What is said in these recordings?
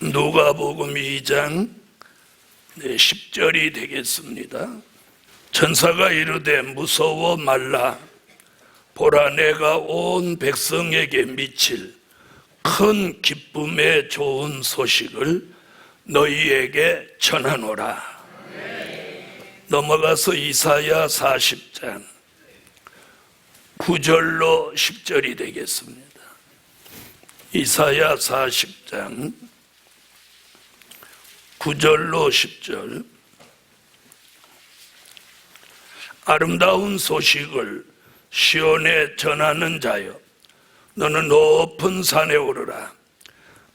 누가복음 2장 10절이 되겠습니다. 천사가 이르되 무서워 말라. 보라, 내가 온 백성에게 미칠 큰 기쁨의 좋은 소식을 너희에게 전하노라. 넘어가서 이사야 40장 9절로 10절이 되겠습니다. 이사야 40장 9절로 10절. 아름다운 소식을 시온에 전하는 자여, 너는 높은 산에 오르라.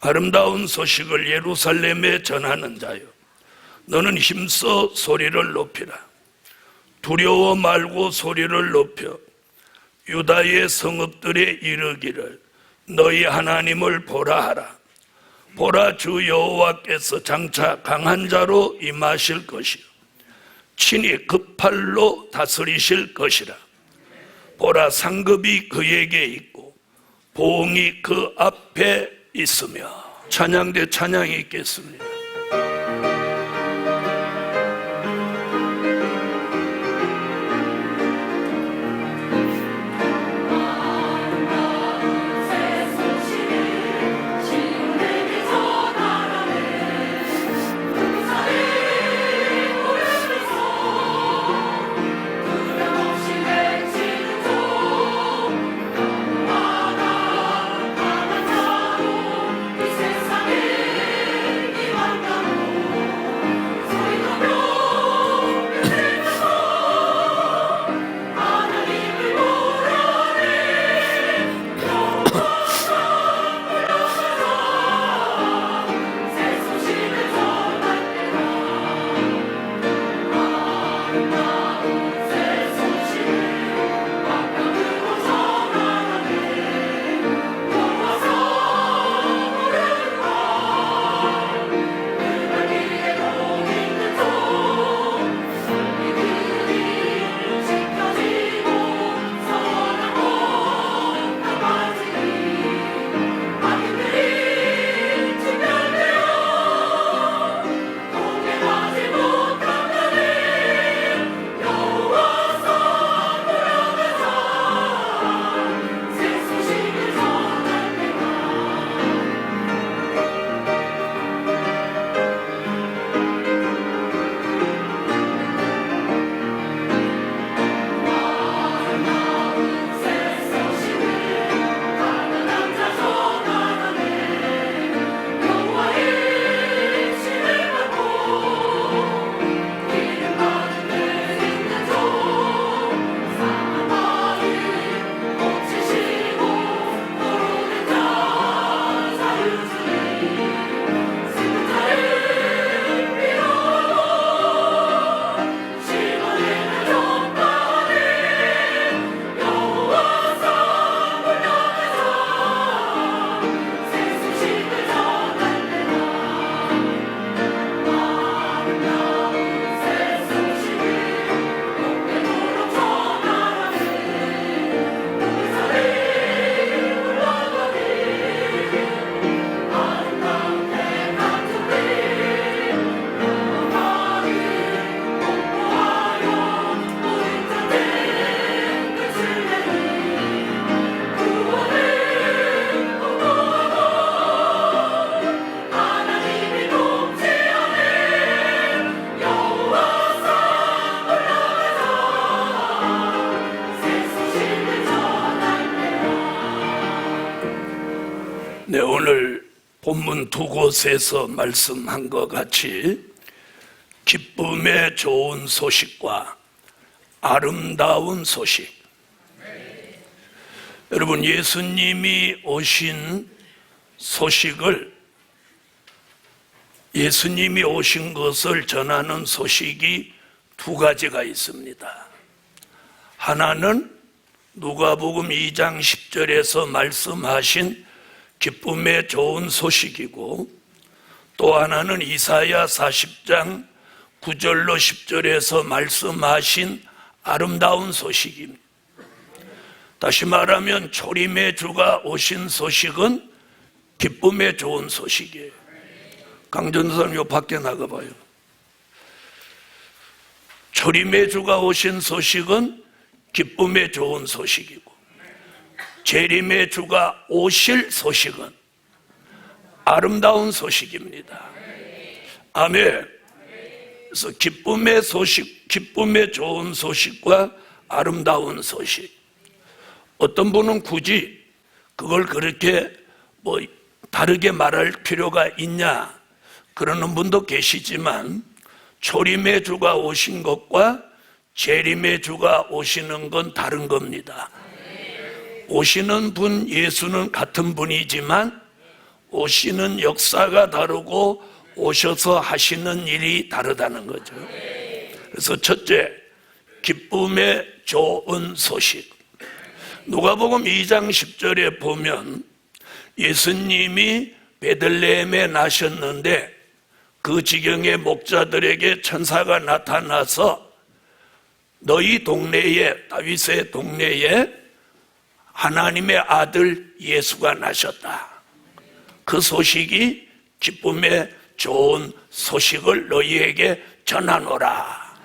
아름다운 소식을 예루살렘에 전하는 자여, 너는 힘써 소리를 높이라. 두려워 말고 소리를 높여 유다의 성읍들에 이르기를 너희 하나님을 보라 하라. 보라, 주 여호와께서 장차 강한 자로 임하실 것이요 친히 급팔로 다스리실 것이라. 보라, 상급이 그에게 있고 보응이 그 앞에 있으며. 찬양대 찬양이 있겠습니다. 네, 오늘 본문 두 곳에서 말씀한 것 같이 기쁨의 좋은 소식과 아름다운 소식. 여러분, 예수님이 오신 소식을, 예수님이 오신 것을 전하는 소식이 두 가지가 있습니다. 하나는 누가복음 2장 10절에서 말씀하신 기쁨의 좋은 소식이고, 또 하나는 이사야 40장 9절로 10절에서 말씀하신 아름다운 소식입니다. 다시 말하면 초림의 주가 오신 소식은 기쁨의 좋은 소식이에요. 강전사님 요 밖에 나가봐요. 초림의 주가 오신 소식은 기쁨의 좋은 소식이고, 재림의 주가 오실 소식은 아름다운 소식입니다. 아멘. 그래서 기쁨의 소식, 기쁨의 좋은 소식과 아름다운 소식. 어떤 분은 굳이 그걸 그렇게 다르게 말할 필요가 있냐 그러는 분도 계시지만, 초림의 주가 오신 것과 재림의 주가 오시는 건 다른 겁니다. 오시는 분 예수는 같은 분이지만 오시는 역사가 다르고 오셔서 하시는 일이 다르다는 거죠. 그래서 첫째, 기쁨의 좋은 소식. 누가복음 2장 10절에 보면 예수님이 베들레헴에 나셨는데 그 지경의 목자들에게 천사가 나타나서 너희 동네에, 다윗의 동네에 하나님의 아들 예수가 나셨다. 그 소식이 기쁨의 좋은 소식을 너희에게 전하노라.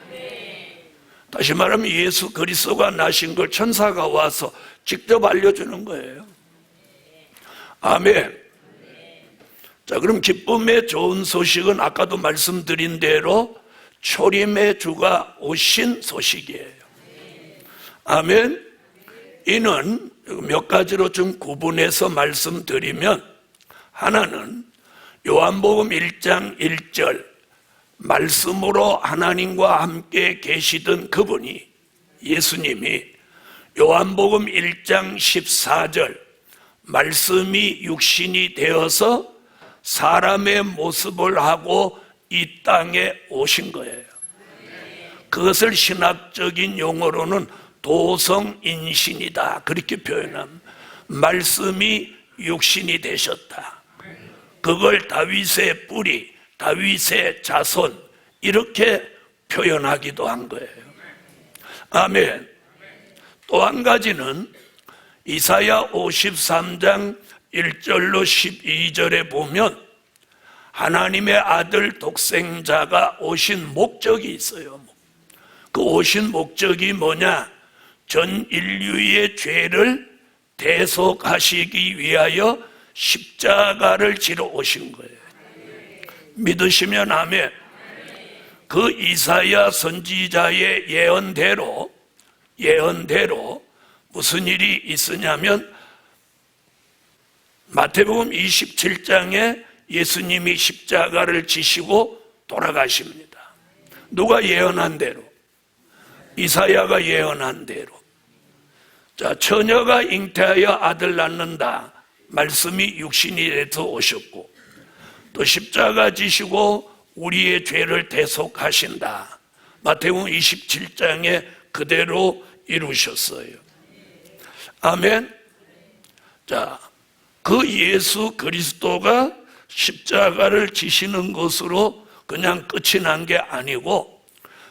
다시 말하면 예수 그리스도가 나신 걸 천사가 와서 직접 알려주는 거예요. 아멘. 자, 그럼 기쁨의 좋은 소식은 아까도 말씀드린 대로 초림의 주가 오신 소식이에요. 아멘. 이는 몇 가지로 좀 구분해서 말씀드리면, 하나는 요한복음 1장 1절 말씀으로 하나님과 함께 계시던 그분이, 예수님이 요한복음 1장 14절 말씀이 육신이 되어서 사람의 모습을 하고 이 땅에 오신 거예요. 그것을 신학적인 용어로는 도성인신이다 그렇게 표현합니다. 말씀이 육신이 되셨다. 그걸 다윗의 뿌리, 다윗의 자손 이렇게 표현하기도 한 거예요. 아멘. 또 한 가지는 이사야 53장 1절로 12절에 보면 하나님의 아들 독생자가 오신 목적이 있어요. 그 오신 목적이 뭐냐? 전 인류의 죄를 대속하시기 위하여 십자가를 지러 오신 거예요. 믿으시면 아멘. 그 이사야 선지자의 예언대로 무슨 일이 있으냐면, 마태복음 27장에 예수님이 십자가를 지시고 돌아가십니다. 누가 예언한 대로? 이사야가 예언한 대로. 자, 처녀가 잉태하여 아들 낳는다 말씀이 육신이 돼서 오셨고, 또 십자가 지시고 우리의 죄를 대속하신다 마태복음 27장에 그대로 이루셨어요. 아멘. 자, 그 예수 그리스도가 십자가를 지시는 것으로 그냥 끝이 난 게 아니고,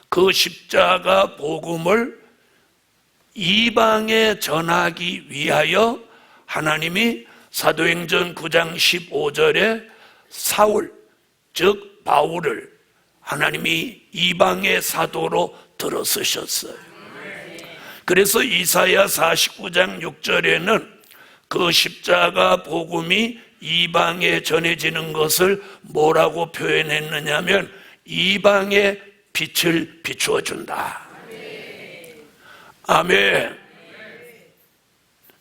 그 십자가 복음을 이방에 전하기 위하여 하나님이 사도행전 9장 15절에 사울, 즉 바울을 하나님이 이방의 사도로 들어쓰셨어요. 그래서 이사야 49장 6절에는 그 십자가 복음이 이방에 전해지는 것을 뭐라고 표현했느냐면 이방의 빛을 비추어 준다. 아멘.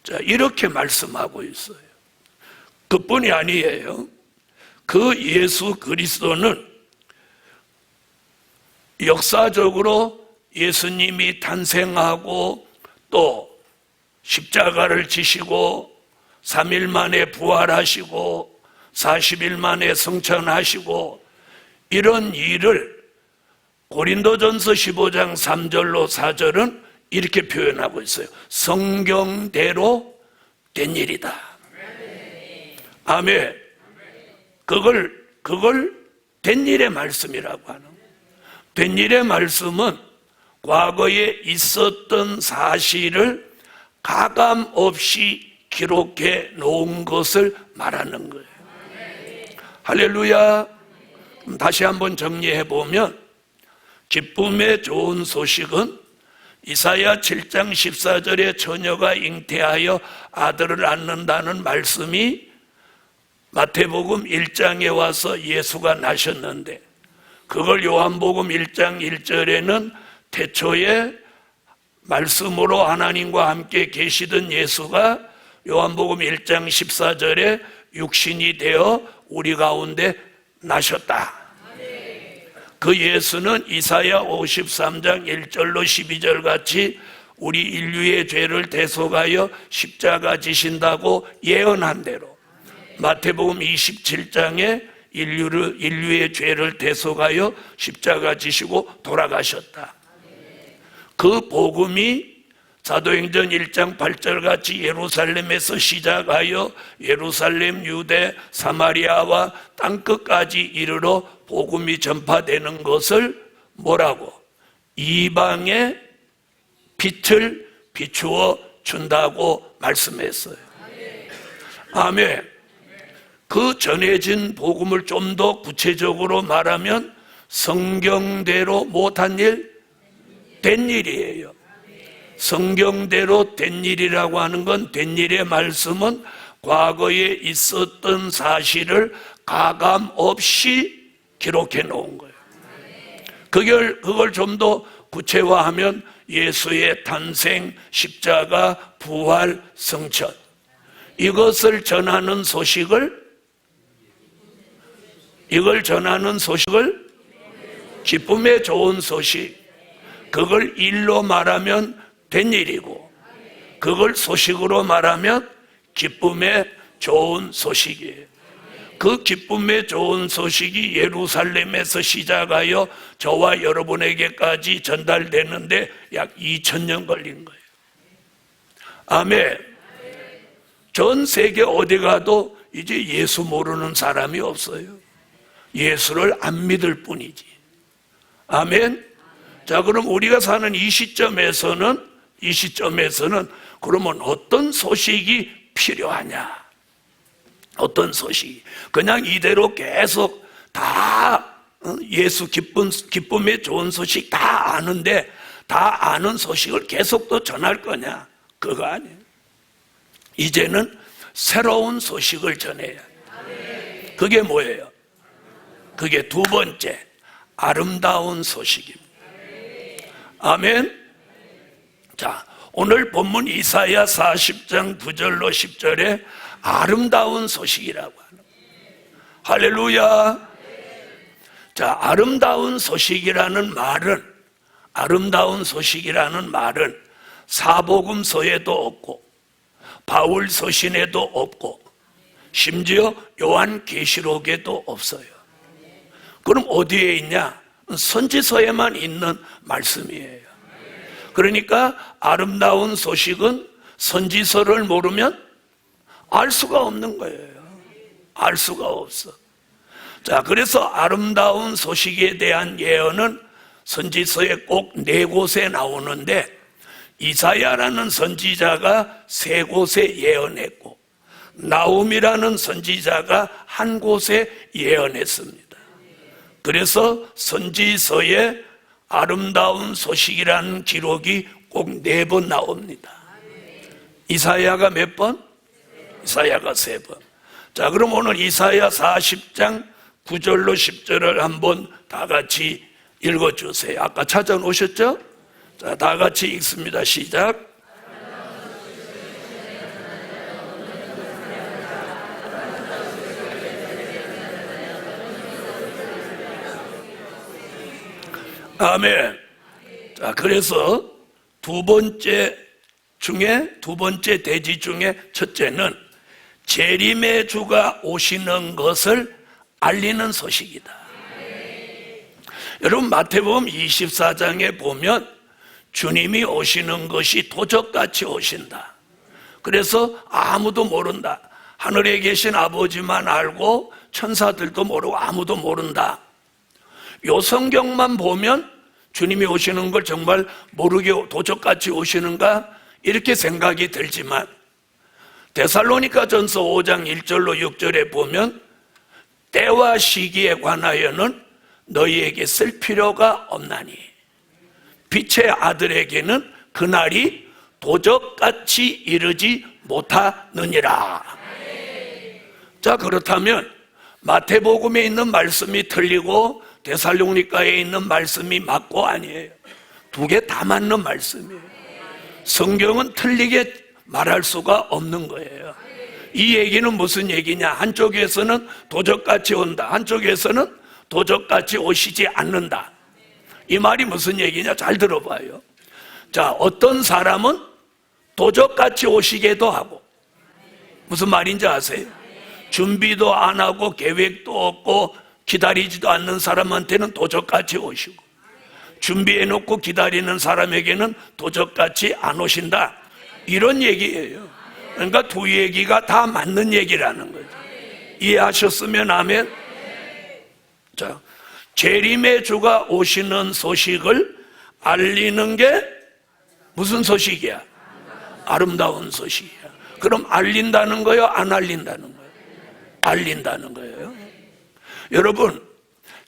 자, 이렇게 말씀하고 있어요. 그뿐이 아니에요. 그 예수 그리스도는 역사적으로 예수님이 탄생하고 또 십자가를 지시고 3일 만에 부활하시고 40일 만에 성천하시고 이런 일을 고린도전서 15장 3절로 4절은 이렇게 표현하고 있어요. 성경대로 된 일이다. 아멘. 그걸 된 일의 말씀이라고 하는 거예요. 된 일의 말씀은 과거에 있었던 사실을 가감 없이 기록해 놓은 것을 말하는 거예요. 할렐루야. 다시 한번 정리해 보면 기쁨의 좋은 소식은 이사야 7장 14절에 처녀가 잉태하여 아들을 낳는다는 말씀이 마태복음 1장에 와서 예수가 나셨는데, 그걸 요한복음 1장 1절에는 태초에 말씀으로 하나님과 함께 계시던 예수가 요한복음 1장 14절에 육신이 되어 우리 가운데 나셨다. 그 예수는 이사야 53장 1절로 12절 같이 우리 인류의 죄를 대속하여 십자가 지신다고 예언한 대로 마태복음 27장에 인류의 죄를 대속하여 십자가 지시고 돌아가셨다. 그 복음이 사도행전 1장 8절 같이 예루살렘에서 시작하여 예루살렘, 유대, 사마리아와 땅끝까지 이르러 복음이 전파되는 것을 뭐라고? 이방의 빛을 비추어 준다고 말씀했어요. 아멘. 그 전해진 복음을 좀 더 구체적으로 말하면 성경대로 못한 일, 된 일이에요. 성경대로 된 일이라고 하는 건, 된 일의 말씀은 과거에 있었던 사실을 가감 없이 기록해 놓은 거예요. 그걸 좀 더 구체화하면 예수의 탄생, 십자가, 부활, 성천, 이걸 전하는 소식을 기쁨의 좋은 소식, 그걸 일로 말하면 된 일이고, 그걸 소식으로 말하면 기쁨의 좋은 소식이에요. 그 기쁨의 좋은 소식이 예루살렘에서 시작하여 저와 여러분에게까지 전달되는데 약 2000년 걸린 거예요. 아멘. 전 세계 어디 가도 이제 예수 모르는 사람이 없어요. 예수를 안 믿을 뿐이지. 아멘. 자, 그럼 우리가 사는 이 시점에서는 그러면 어떤 소식이 필요하냐? 어떤 소식이? 그냥 이대로 계속 다 예수 기쁨의 좋은 소식 다 아는데 다 아는 소식을 계속 또 전할 거냐? 그거 아니에요. 이제는 새로운 소식을 전해야 해요. 그게 뭐예요? 그게 두 번째, 아름다운 소식입니다. 아멘. 자, 오늘 본문 이사야 40장 9절로 10절에 아름다운 소식이라고 하는 거예요. 할렐루야. 자, 아름다운 소식이라는 말은 사복음서에도 없고 바울 서신에도 없고 심지어 요한계시록에도 없어요. 그럼 어디에 있냐? 선지서에만 있는 말씀이에요. 그러니까 아름다운 소식은 선지서를 모르면 알 수가 없는 거예요. 알 수가 없어. 자, 그래서 아름다운 소식에 대한 예언은 선지서에 꼭 4곳에 나오는데 이사야라는 선지자가 3곳에 예언했고 나훔이라는 선지자가 1곳에 예언했습니다. 그래서 선지서에 아름다운 소식이라는 기록이 꼭 4번 나옵니다. 이사야가 몇 번? 이사야가 3번. 자, 그럼 오늘 이사야 40장 9절로 10절을 한번 다 같이 읽어주세요. 아까 찾아놓으셨죠? 자, 다 같이 읽습니다. 시작. 아멘. 자, 그래서 두 번째 대지 중에 첫째는 재림의 주가 오시는 것을 알리는 소식이다. 여러분, 마태복음 24장에 보면 주님이 오시는 것이 도적같이 오신다. 그래서 아무도 모른다. 하늘에 계신 아버지만 알고 천사들도 모르고 아무도 모른다. 요 성경만 보면 주님이 오시는 걸 정말 모르게 도적같이 오시는가? 이렇게 생각이 들지만 데살로니가 전서 5장 1절로 6절에 보면 때와 시기에 관하여는 너희에게 쓸 필요가 없나니 빛의 아들에게는 그날이 도적같이 이르지 못하느니라. 자, 그렇다면 마태복음에 있는 말씀이 틀리고 데살로니가에 있는 말씀이 맞고 아니에요. 두 개 다 맞는 말씀이에요. 성경은 틀리게 말할 수가 없는 거예요. 이 얘기는 무슨 얘기냐? 한쪽에서는 도적같이 온다, 한쪽에서는 도적같이 오시지 않는다. 이 말이 무슨 얘기냐? 잘 들어봐요. 자, 어떤 사람은 도적같이 오시기도 하고, 무슨 말인지 아세요? 준비도 안 하고 계획도 없고 기다리지도 않는 사람한테는 도적같이 오시고, 준비해놓고 기다리는 사람에게는 도적같이 안 오신다, 이런 얘기예요. 그러니까 두 얘기가 다 맞는 얘기라는 거죠. 이해하셨으면 아멘. 자, 재림의 주가 오시는 소식을 알리는 게 무슨 소식이야? 아름다운 소식이야. 그럼 알린다는 거예요? 안 알린다는 거예요? 알린다는 거예요. 여러분,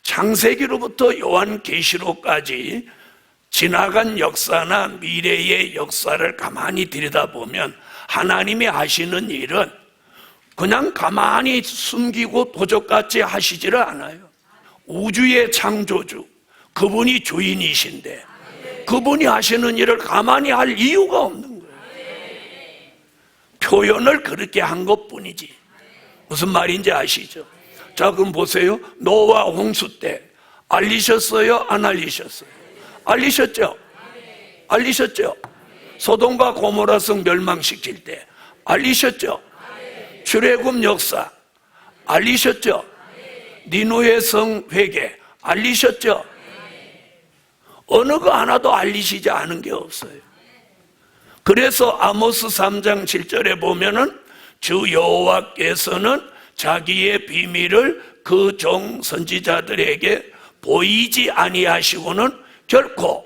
창세기로부터 요한계시록까지 지나간 역사나 미래의 역사를 가만히 들여다보면 하나님이 하시는 일은 그냥 가만히 숨기고 도적같이 하시지를 않아요. 우주의 창조주, 그분이 주인이신데 그분이 하시는 일을 가만히 할 이유가 없는 거예요. 표현을 그렇게 한 것뿐이지. 무슨 말인지 아시죠? 자, 그럼 보세요. 노아 홍수 때 알리셨어요? 안 알리셨어요? 알리셨죠? 알리셨죠? 소돔과 고모라 성 멸망시킬 때 알리셨죠? 출애굽 역사 알리셨죠? 니누의 성 회개 알리셨죠? 어느 거 하나도 알리시지 않은 게 없어요. 그래서 아모스 3장 7절에 보면은 주 여호와께서는 자기의 비밀을 그 종 선지자들에게 보이지 아니하시고는 결코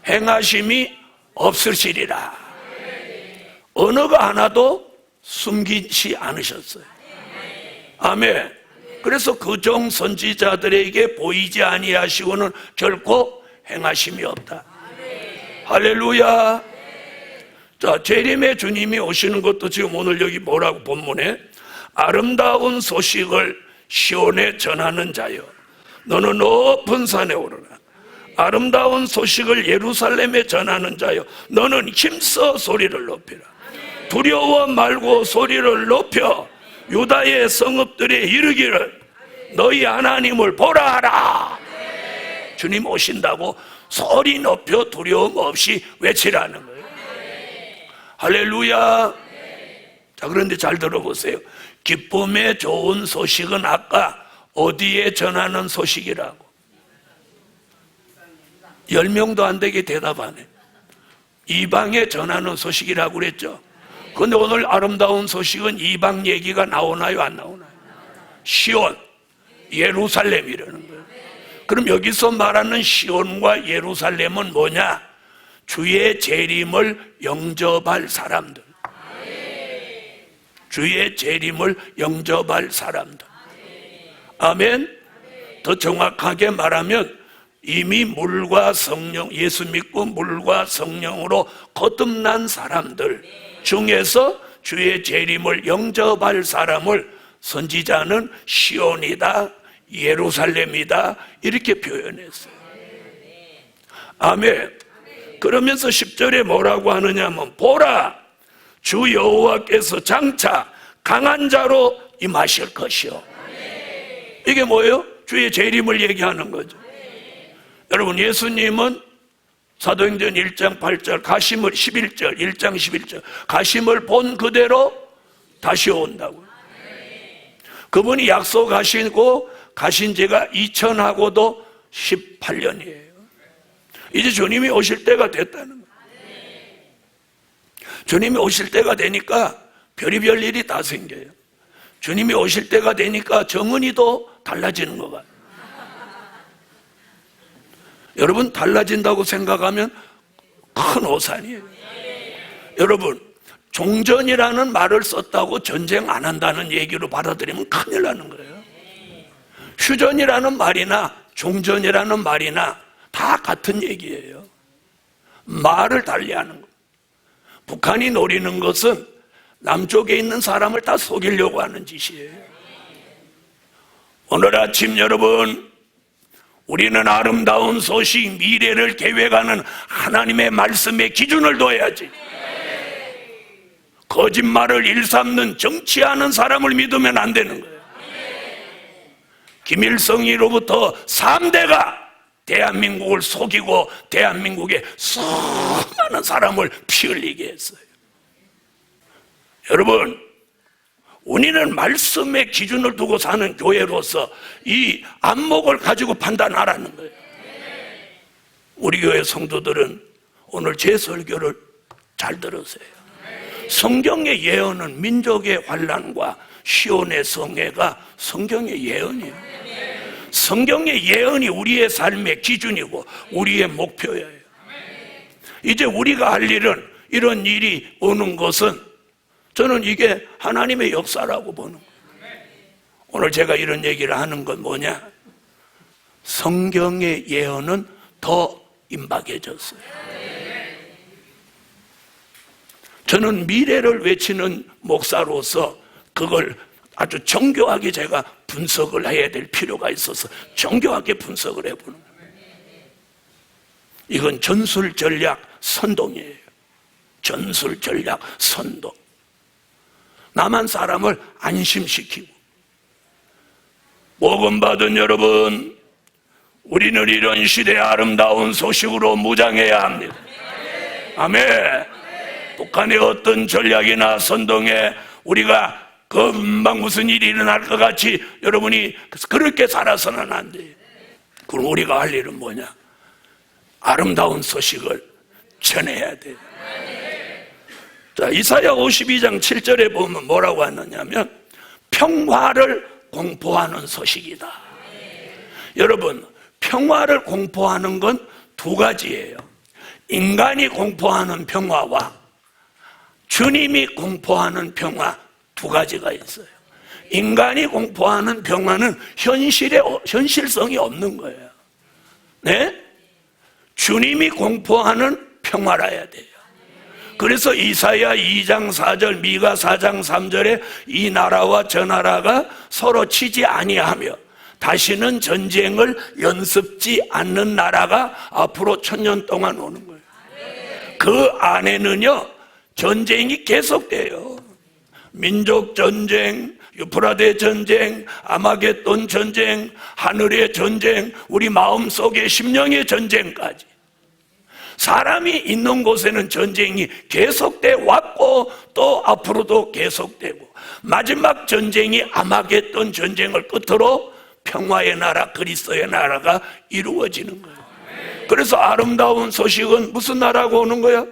행하심이 없으시리라. 어느 거 하나도 숨기지 않으셨어요. 아멘. 그래서 그 종 선지자들에게 보이지 아니하시고는 결코 행하심이 없다. 할렐루야. 자, 재림의 주님이 오시는 것도 지금 오늘 여기 뭐라고 본문에 아름다운 소식을 시온에 전하는 자여 너는 높은 산에 오르라. 아름다운 소식을 예루살렘에 전하는 자여 너는 힘써 소리를 높이라. 두려워 말고 소리를 높여 유다의 성읍들에 이르기를 너희 하나님을 보라 하라. 주님 오신다고 소리 높여 두려움 없이 외치라는 거예요. 할렐루야. 자, 그런데 잘 들어보세요. 기쁨의 좋은 소식은 아까 어디에 전하는 소식이라고? 10명도 안 되게 대답하네. 이방에 전하는 소식이라고 그랬죠. 그런데 오늘 아름다운 소식은 이방 얘기가 나오나요, 안 나오나요? 시온, 예루살렘이라는 거예요. 그럼 여기서 말하는 시온과 예루살렘은 뭐냐? 주의 재림을 영접할 사람들, 주의 재림을 영접할 사람들. 아멘. 더 정확하게 말하면 이미 물과 성령, 예수 믿고 물과 성령으로 거듭난 사람들 중에서 주의 재림을 영접할 사람을 선지자는 시온이다, 예루살렘이다 이렇게 표현했어요. 아멘. 그러면서 10절에 뭐라고 하느냐면 보라, 주 여호와께서 장차 강한 자로 임하실 것이요. 이게 뭐예요? 주의 재림을 얘기하는 거죠. 여러분, 예수님은 사도행전 1장 8절 가심을 11절 1장 11절 가심을 본 그대로 다시 온다고. 그분이 약속하시고 가신 지가 2000하고도 18년이에요. 이제 주님이 오실 때가 됐다는 거예요. 주님이 오실 때가 되니까 별의별 일이 다 생겨요. 주님이 오실 때가 되니까 정은이도 달라지는 것 같아요. 여러분, 달라진다고 생각하면 큰 오산이에요. 여러분, 종전이라는 말을 썼다고 전쟁 안 한다는 얘기로 받아들이면 큰일 나는 거예요. 퓨전이라는 말이나 종전이라는 말이나 다 같은 얘기예요. 말을 달리하는 거. 북한이 노리는 것은 남쪽에 있는 사람을 다 속이려고 하는 짓이에요. 오늘 아침 여러분, 우리는 아름다운 소식, 미래를 계획하는 하나님의 말씀에 기준을 둬야지. 거짓말을 일삼는 정치하는 사람을 믿으면 안 되는 거예요. 김일성이로부터 3대가 대한민국을 속이고 대한민국에 수많은 사람을 피 흘리게 했어요. 여러분, 우리는 말씀의 기준을 두고 사는 교회로서 이 안목을 가지고 판단하라는 거예요. 우리 교회 성도들은 오늘 제 설교를 잘 들으세요. 성경의 예언은 민족의 환난과 시온의 성회가 성경의 예언이에요. 성경의 예언이 우리의 삶의 기준이고 우리의 목표예요. 이제 우리가 할 일은, 이런 일이 오는 것은 저는 이게 하나님의 역사라고 보는 거예요. 오늘 제가 이런 얘기를 하는 건 뭐냐? 성경의 예언은 더 임박해졌어요. 저는 미래를 외치는 목사로서 그걸 아주 정교하게 제가 분석을 해야 될 필요가 있어서 정교하게 분석을 해보는 거예요. 이건 전술 전략 선동이에요. 전술 전략 선동. 남한 사람을 안심시키고. 복음 받은 여러분, 우리는 이런 시대의 아름다운 소식으로 무장해야 합니다. 아멘. 북한의 어떤 전략이나 선동에 우리가 금방 무슨 일이 일어날 것 같이 여러분이 그렇게 살아서는 안 돼요. 그럼 우리가 할 일은 뭐냐? 아름다운 소식을 전해야 돼요. 자, 이사야 52장 7절에 보면 뭐라고 하느냐면 평화를 공포하는 소식이다. 여러분, 평화를 공포하는 건 두 가지예요. 인간이 공포하는 평화와 주님이 공포하는 평화, 두 가지가 있어요. 인간이 공포하는 평화는 현실성이 없는 거예요. 네? 주님이 공포하는 평화라야 돼요. 그래서 이사야 2장 4절, 미가 4장 3절에 이 나라와 저 나라가 서로 치지 아니하며 다시는 전쟁을 연습지 않는 나라가 앞으로 1000년 동안 오는 거예요. 그 안에는요, 전쟁이 계속돼요. 민족 전쟁, 유프라데 전쟁, 아마겟돈 전쟁, 하늘의 전쟁, 우리 마음속의 심령의 전쟁까지. 사람이 있는 곳에는 전쟁이 계속돼 왔고 또 앞으로도 계속되고, 마지막 전쟁이 아마겟돈 전쟁을 끝으로 평화의 나라, 그리스도의 나라가 이루어지는 거예요. 그래서 아름다운 소식은 무슨 나라가 오는 거예요?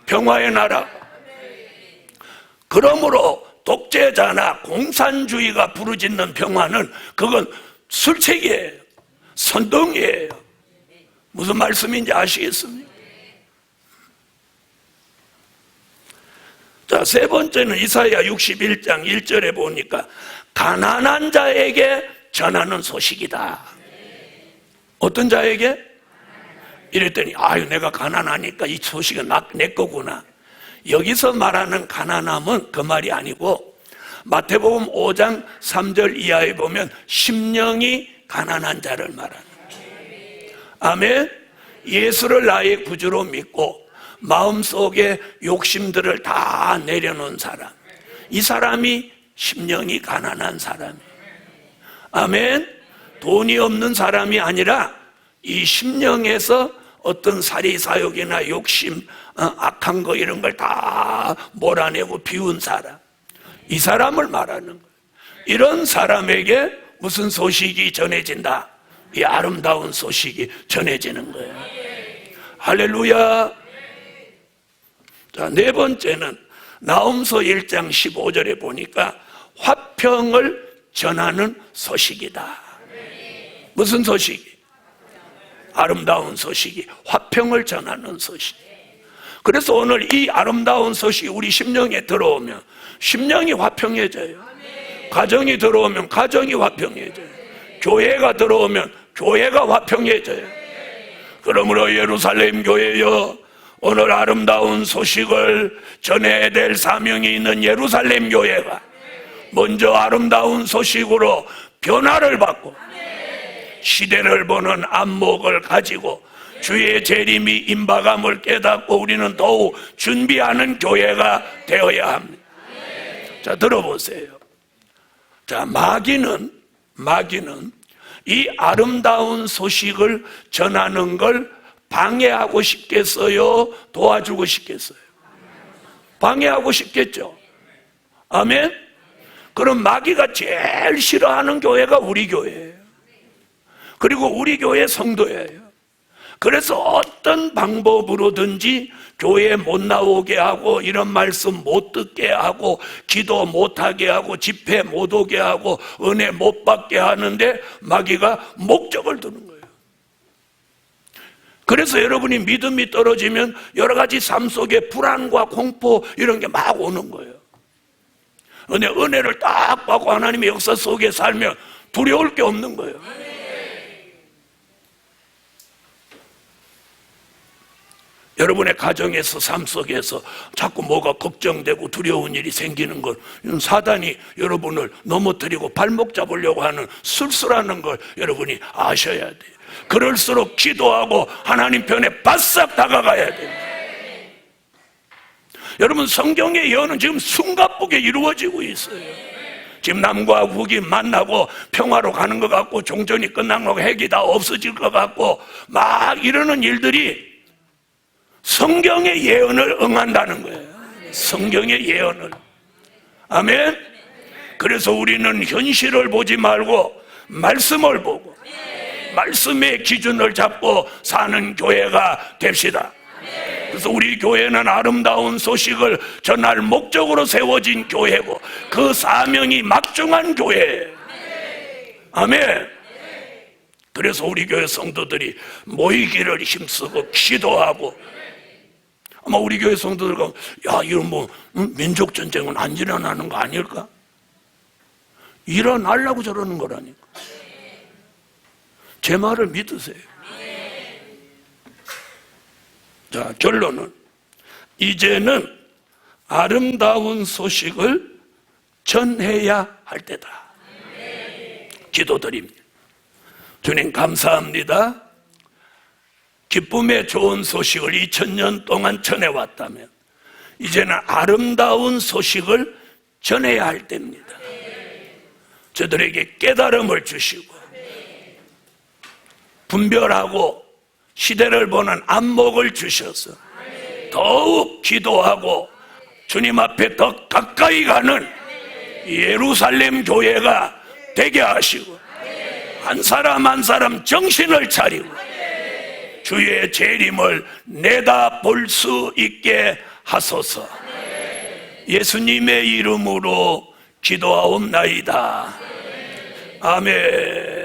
평화의 나라. 그러므로 독재자나 공산주의가 부르짖는 평화는 그건 술책이에요. 선동이에요. 무슨 말씀인지 아시겠습니까? 자, 세 번째는 이사야 61장 1절에 보니까 가난한 자에게 전하는 소식이다. 어떤 자에게? 이랬더니 아유, 내가 가난하니까 이 소식은 내 거구나. 여기서 말하는 가난함은 그 말이 아니고 마태복음 5장 3절 이하에 보면 심령이 가난한 자를 말하는 거예요. 아멘. 예수를 나의 구주로 믿고 마음속에 욕심들을 다 내려놓은 사람, 이 사람이 심령이 가난한 사람이에요. 아멘. 돈이 없는 사람이 아니라 이 심령에서 어떤 사리사욕이나 욕심, 악한 거 이런 걸 다 몰아내고 비운 사람, 이 사람을 말하는 거예요. 이런 사람에게 무슨 소식이 전해진다? 이 아름다운 소식이 전해지는 거예요. 할렐루야. 자, 네 번째는 나홈서 1장 15절에 보니까 화평을 전하는 소식이다. 무슨 소식이? 아름다운 소식이 화평을 전하는 소식. 그래서 오늘 이 아름다운 소식이 우리 심령에 들어오면 심령이 화평해져요. 가정이 들어오면 가정이 화평해져요. 교회가 들어오면 교회가 화평해져요. 그러므로 예루살렘 교회여, 오늘 아름다운 소식을 전해야 될 사명이 있는 예루살렘 교회가 먼저 아름다운 소식으로 변화를 받고 시대를 보는 안목을 가지고 주의 재림이 임박함을 깨닫고 우리는 더욱 준비하는 교회가 되어야 합니다. 자, 들어보세요. 자, 마귀는 이 아름다운 소식을 전하는 걸 방해하고 싶겠어요? 도와주고 싶겠어요? 방해하고 싶겠죠. 아멘? 그럼 마귀가 제일 싫어하는 교회가 우리 교회예요. 그리고 우리 교회 성도예요. 그래서 어떤 방법으로든지 교회에 못 나오게 하고, 이런 말씀 못 듣게 하고, 기도 못하게 하고, 집회 못 오게 하고, 은혜 못 받게 하는데 마귀가 목적을 두는 거예요. 그래서 여러분이 믿음이 떨어지면 여러 가지 삶 속에 불안과 공포 이런 게 막 오는 거예요. 은혜를 딱 받고 하나님의 역사 속에 살면 두려울 게 없는 거예요. 여러분의 가정에서, 삶 속에서 자꾸 뭐가 걱정되고 두려운 일이 생기는 것, 이건 사단이 여러분을 넘어뜨리고 발목 잡으려고 하는 술수라는 걸 여러분이 아셔야 돼요. 그럴수록 기도하고 하나님 편에 바싹 다가가야 돼요. 여러분, 성경의 예언은 지금 숨가쁘게 이루어지고 있어요. 지금 남과 북이 만나고 평화로 가는 것 같고, 종전이 끝난 것 같고, 핵이 다 없어질 것 같고, 막 이러는 일들이 성경의 예언을 응한다는 거예요. 성경의 예언을. 아멘. 그래서 우리는 현실을 보지 말고 말씀을 보고 말씀의 기준을 잡고 사는 교회가 됩시다. 그래서 우리 교회는 아름다운 소식을 전할 목적으로 세워진 교회고, 그 사명이 막중한 교회예요. 아멘. 그래서 우리 교회 성도들이 모이기를 힘쓰고 기도하고, 아마 우리 교회 성도들과, 야, 이런 민족 전쟁은 안 일어나는 거 아닐까? 일어나려고 저러는 거라니까. 제 말을 믿으세요. 자, 결론은 이제는 아름다운 소식을 전해야 할 때다. 기도드립니다. 주님, 감사합니다. 기쁨의 좋은 소식을 2000년 동안 전해왔다면 이제는 아름다운 소식을 전해야 할 때입니다. 저들에게 깨달음을 주시고 분별하고 시대를 보는 안목을 주셔서 더욱 기도하고 주님 앞에 더 가까이 가는 예루살렘 교회가 되게 하시고, 한 사람 한 사람 정신을 차리고 주의 재림을 내다볼 수 있게 하소서. 예수님의 이름으로 기도하옵나이다. 아멘.